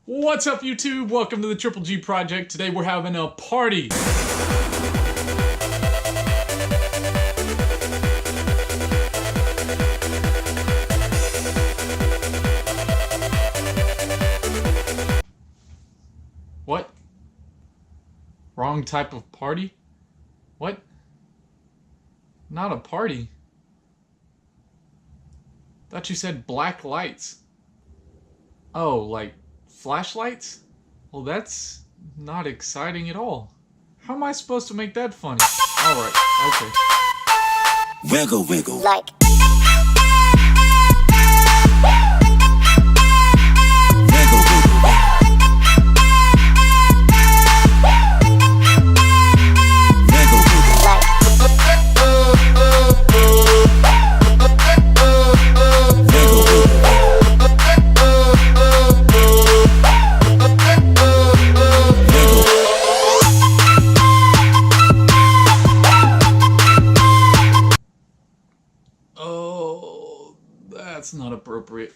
What's up, YouTube? Welcome to the Triple G Project. Today we're having a party. What? Wrong type of party? What? Not a party. Thought you said black lights. Oh, like flashlights? Well, that's not exciting at all. How am I supposed to make that funny? Alright, okay. Wiggle, wiggle. Like Wiggle, wiggle. Wiggle, wiggle. Wiggle, wiggle. Wiggle. Oh, that's not appropriate.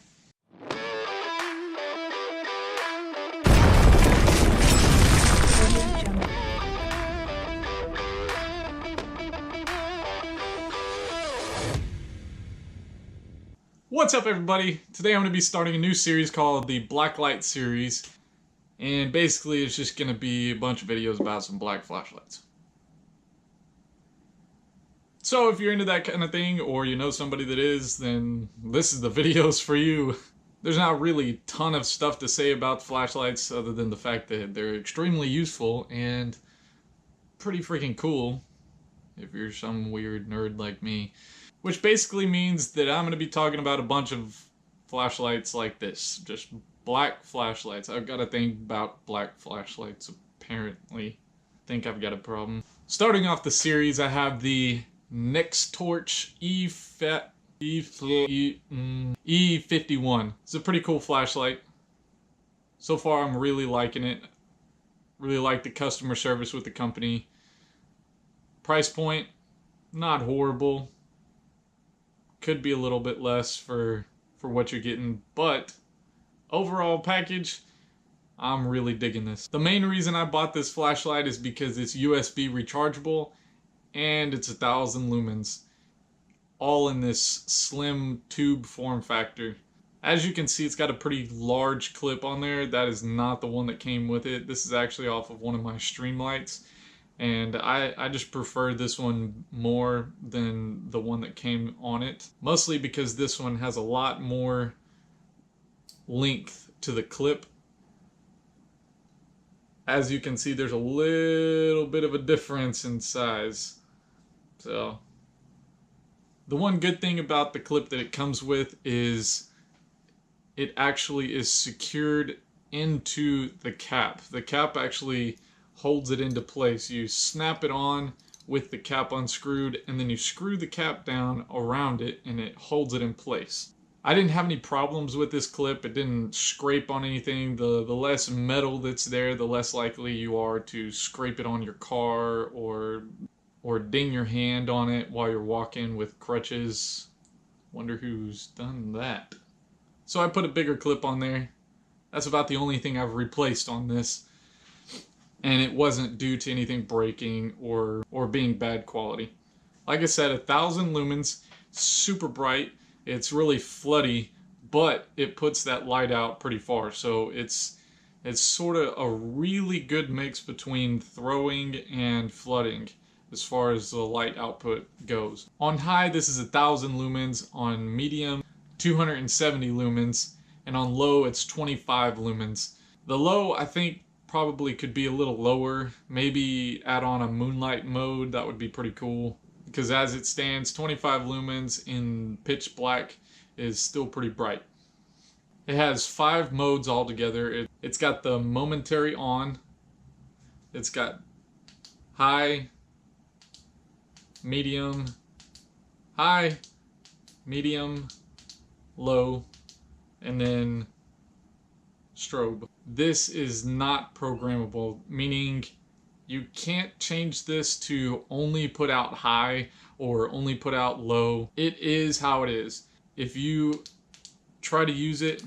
What's up, everybody? Today I'm going to be starting a new series called the Black Light series, and basically it's just going to be a bunch of videos about some black flashlights. So if you're into that kind of thing, or you know somebody that is, then this is the videos for you. There's not really a ton of stuff to say about flashlights other than the fact that they're extremely useful and pretty freaking cool if you're some weird nerd like me. Which basically means that I'm going to be talking about a bunch of flashlights like this. Just black flashlights. I've got a thing about black flashlights, apparently. I think I've got a problem. Starting off the series, I have the Nextorch E51. It's a pretty cool flashlight. So far, I'm really liking it. Really like the customer service with the company. Price point, not horrible. Could be a little bit less for what you're getting, but overall package, I'm really digging this. The main reason I bought this flashlight is because it's USB rechargeable and it's 1,000 lumens, all in this slim tube form factor. As you can see, it's got a pretty large clip on there. That is not the one that came with it. This is actually off of one of my stream lights. And I just prefer this one more than the one that came on it. Mostly because this one has a lot more length to the clip. As you can see, there's a little bit of a difference in size. So, the one good thing about the clip that it comes with is it actually is secured into the cap. The cap actually holds it into place. You snap it on with the cap unscrewed, and then you screw the cap down around it and it holds it in place. I didn't have any problems with this clip. It didn't scrape on anything. The less metal that's there, the less likely you are to scrape it on your car or ding your hand on it while you're walking with crutches. Wonder who's done that. So I put a bigger clip on there. That's about the only thing I've replaced on this. And it wasn't due to anything breaking or being bad quality. Like I said, 1,000 lumens, super bright. It's really floody, but it puts that light out pretty far. So it's sort of a really good mix between throwing and flooding as far as the light output goes. On high, this is 1,000 lumens. On medium, 270 lumens. And on low, it's 25 lumens. The low, I think, probably could be a little lower. Maybe add on a moonlight mode. That would be pretty cool. Because as it stands, 25 lumens in pitch black is still pretty bright. It has 5 modes altogether. It's got the momentary on. It's got high, medium, high, medium, low, and then strobe. This is not programmable, meaning you can't change this to only put out high or only put out low. It is how it is. If you try to use it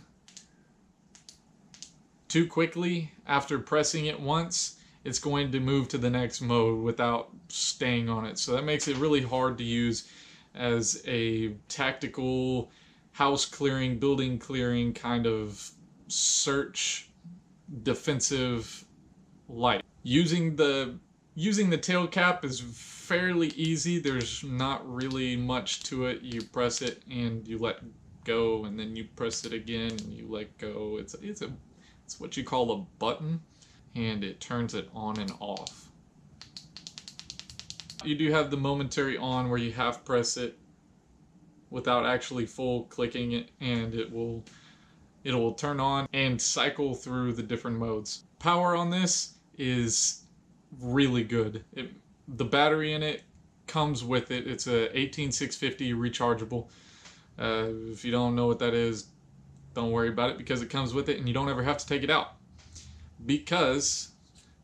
too quickly after pressing it once, it's going to move to the next mode without staying on it. So that makes it really hard to use as a tactical house clearing, building clearing kind of search defensive light. Using the tail cap is fairly easy. There's not really much to it. You press it and you let go, and then you press it again and you let go. It's what you call a button, and it turns it on and off. You do have the momentary on where you half press it without actually full clicking it, and it will turn on and cycle through the different modes. Power on this is really good. The battery in it comes with it. It's a 18650 rechargeable. If you don't know what that is, don't worry about it, because it comes with it and you don't ever have to take it out, because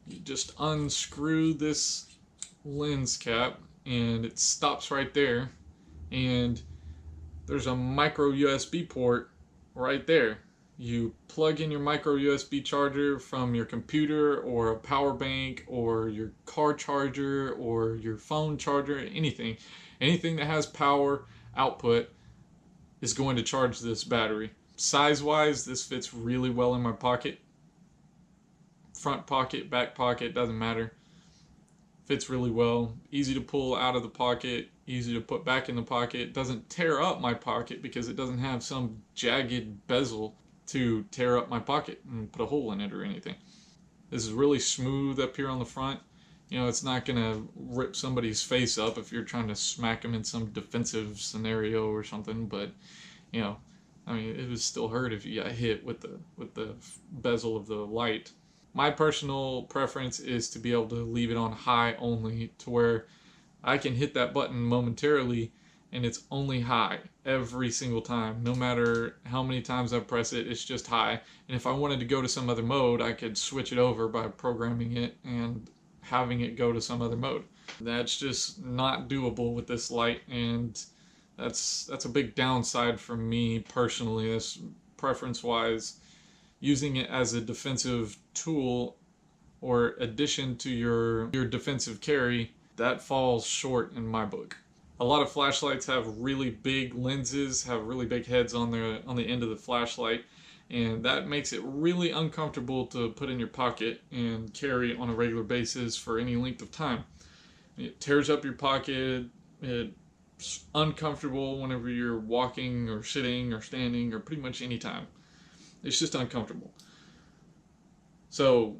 you just unscrew this lens cap and it stops right there, and there's a micro USB port right there. You plug in your micro USB charger from your computer or a power bank or your car charger or your phone charger, anything that has power output is going to charge this battery. Size wise, this fits really well in my pocket. Front pocket, back pocket, doesn't matter. Fits really well. Easy to pull out of the pocket, easy to put back in the pocket. Doesn't tear up my pocket because it doesn't have some jagged bezel to tear up my pocket and put a hole in it or anything. This is really smooth up here on the front. You know, it's not gonna rip somebody's face up if you're trying to smack them in some defensive scenario or something, but you know, I mean, it would still hurt if you got hit with the bezel of the light. My personal preference is to be able to leave it on high only, to where I can hit that button momentarily and it's only high every single time. No matter how many times I press it, it's just high. And if I wanted to go to some other mode, I could switch it over by programming it and having it go to some other mode. That's just not doable with this light, and that's a big downside for me personally. This preference wise, using it as a defensive tool or addition to your defensive carry, that falls short in my book. A lot of flashlights have really big lenses, have really big heads on the end of the flashlight, and that makes it really uncomfortable to put in your pocket and carry on a regular basis for any length of time. It tears up your pocket. It's uncomfortable whenever you're walking or sitting or standing or pretty much any time. It's just uncomfortable. So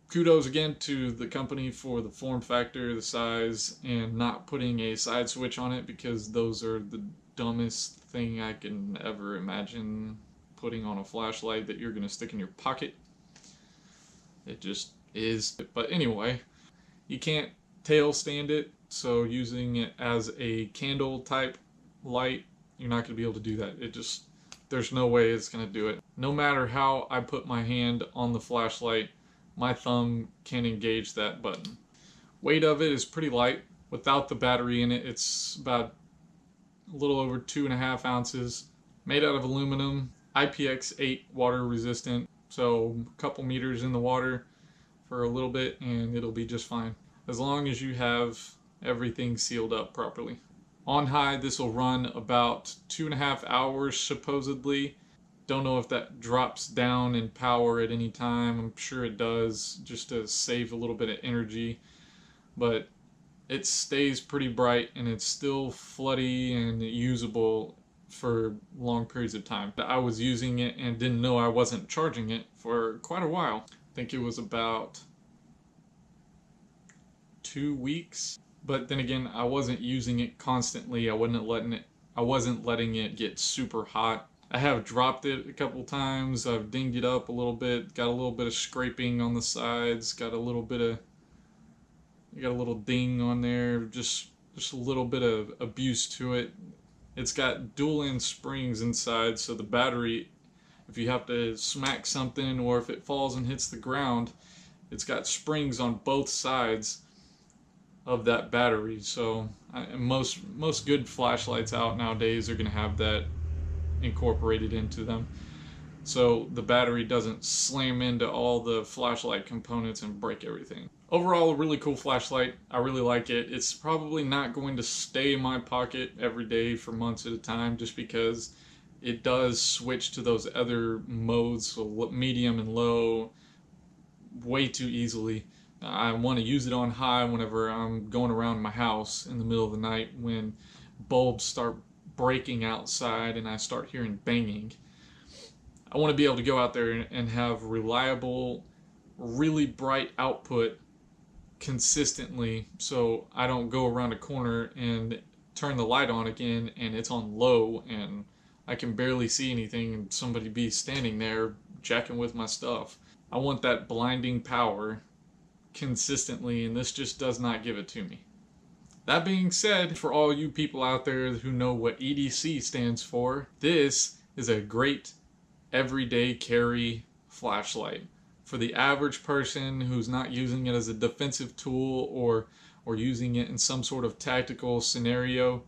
kudos again to the company for the form factor, the size, and not putting a side switch on it, because those are the dumbest thing I can ever imagine putting on a flashlight that you're going to stick in your pocket. It just is. But anyway, you can't tail stand it, so using it as a candle type light, you're not going to be able to do that. There's no way it's going to do it. No matter how I put my hand on the flashlight, my thumb can't engage that button. Weight of it is pretty light. Without the battery in it, it's about a little over 2.5 ounces. Made out of aluminum, IPX8 water resistant, so a couple meters in the water for a little bit and it'll be just fine, as long as you have everything sealed up properly. On high, this will run about 2.5 hours supposedly. Don't know if that drops down in power at any time. I'm sure it does, just to save a little bit of energy. But it stays pretty bright and it's still floody and usable for long periods of time. I was using it and didn't know I wasn't charging it for quite a while. I think it was about 2 weeks. But then again, I wasn't using it constantly. I wasn't letting it get super hot. I have dropped it a couple times. I've dinged it up a little bit. Got a little bit of scraping on the sides. Got a little ding on there. Just a little bit of abuse to it. It's got dual end springs inside, so the battery, if you have to smack something or if it falls and hits the ground, it's got springs on both sides of that battery. So most good flashlights out nowadays are going to have that incorporated into them. so the battery doesn't slam into all the flashlight components and break everything. Overall, a really cool flashlight. I really like it. It's probably not going to stay in my pocket every day for months at a time, just because it does switch to those other modes, so medium and low, way too easily. I want to use it on high whenever I'm going around my house in the middle of the night when bulbs start breaking outside and I start hearing banging. I want to be able to go out there and have reliable, really bright output consistently, so I don't go around a corner and turn the light on again and it's on low and I can barely see anything and somebody be standing there jacking with my stuff. I want that blinding power consistently, and this just does not give it to me. That being said, for all you people out there who know what EDC stands for, this is a great everyday carry flashlight. For the average person who's not using it as a defensive tool or using it in some sort of tactical scenario,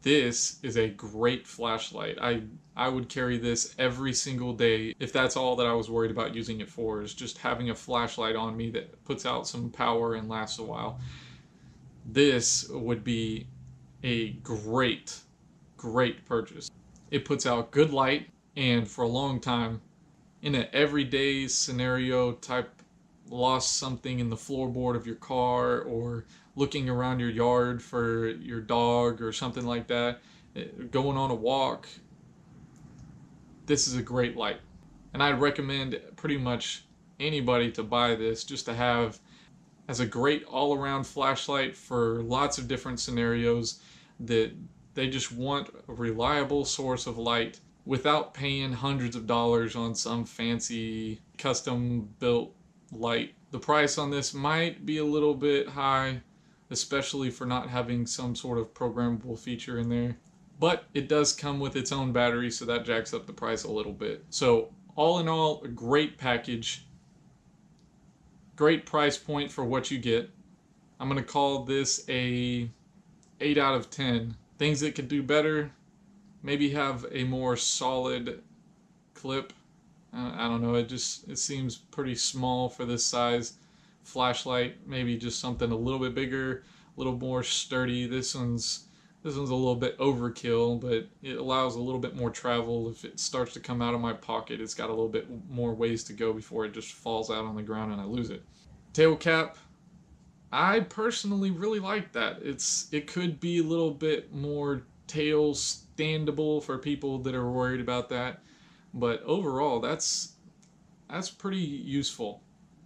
this is a great flashlight. I would carry this every single day if that's all that I was worried about using it for, is just having a flashlight on me that puts out some power and lasts a while. This would be a great purchase. It puts out good light, and for a long time, in an everyday scenario type, lost something in the floorboard of your car or looking around your yard for your dog or something like that, going on a walk, this is a great light. And I'd recommend pretty much anybody to buy this just to have as a great all-around flashlight for lots of different scenarios that they just want a reliable source of light without paying hundreds of dollars on some fancy custom built light. The price on this might be a little bit high, especially for not having some sort of programmable feature in there, but it does come with its own battery, so that jacks up the price a little bit. So all in all, a great package, great price point for what you get. I'm gonna call this a 8 out of 10. Things that could do better: maybe have a more solid clip. I don't know, it seems pretty small for this size flashlight. Maybe just something a little bit bigger, a little more sturdy. This one's a little bit overkill, but it allows a little bit more travel. If it starts to come out of my pocket, it's got a little bit more ways to go before it just falls out on the ground and I lose it. Tail cap, I personally really like that. It could be a little bit more tail standable for people that are worried about that, but overall that's pretty useful.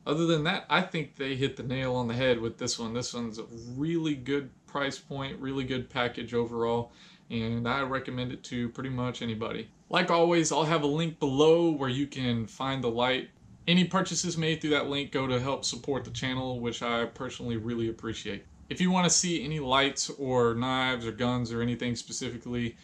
Other than that, I think they hit the nail on the head with this one. This one's a really good price point, really good package overall, and I recommend it to pretty much anybody. Like always, I'll have a link below where you can find the light. Any purchases made through that link go to help support the channel, which I personally really appreciate. If you want to see any lights or knives or guns or anything specifically,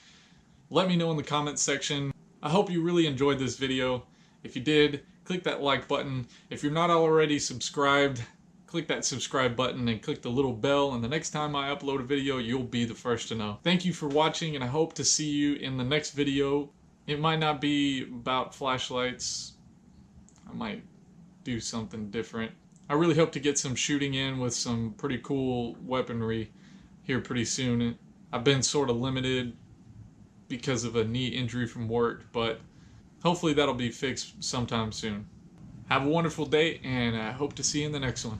let me know in the comments section. I hope you really enjoyed this video. If you did, click that like button. If you're not already subscribed, click that subscribe button and click the little bell, and the next time I upload a video, you'll be the first to know. Thank you for watching, and I hope to see you in the next video. It might not be about flashlights. I might do something different. I really hope to get some shooting in with some pretty cool weaponry here pretty soon. I've been sort of limited because of a knee injury from work, but hopefully that'll be fixed sometime soon. Have a wonderful day, and I hope to see you in the next one.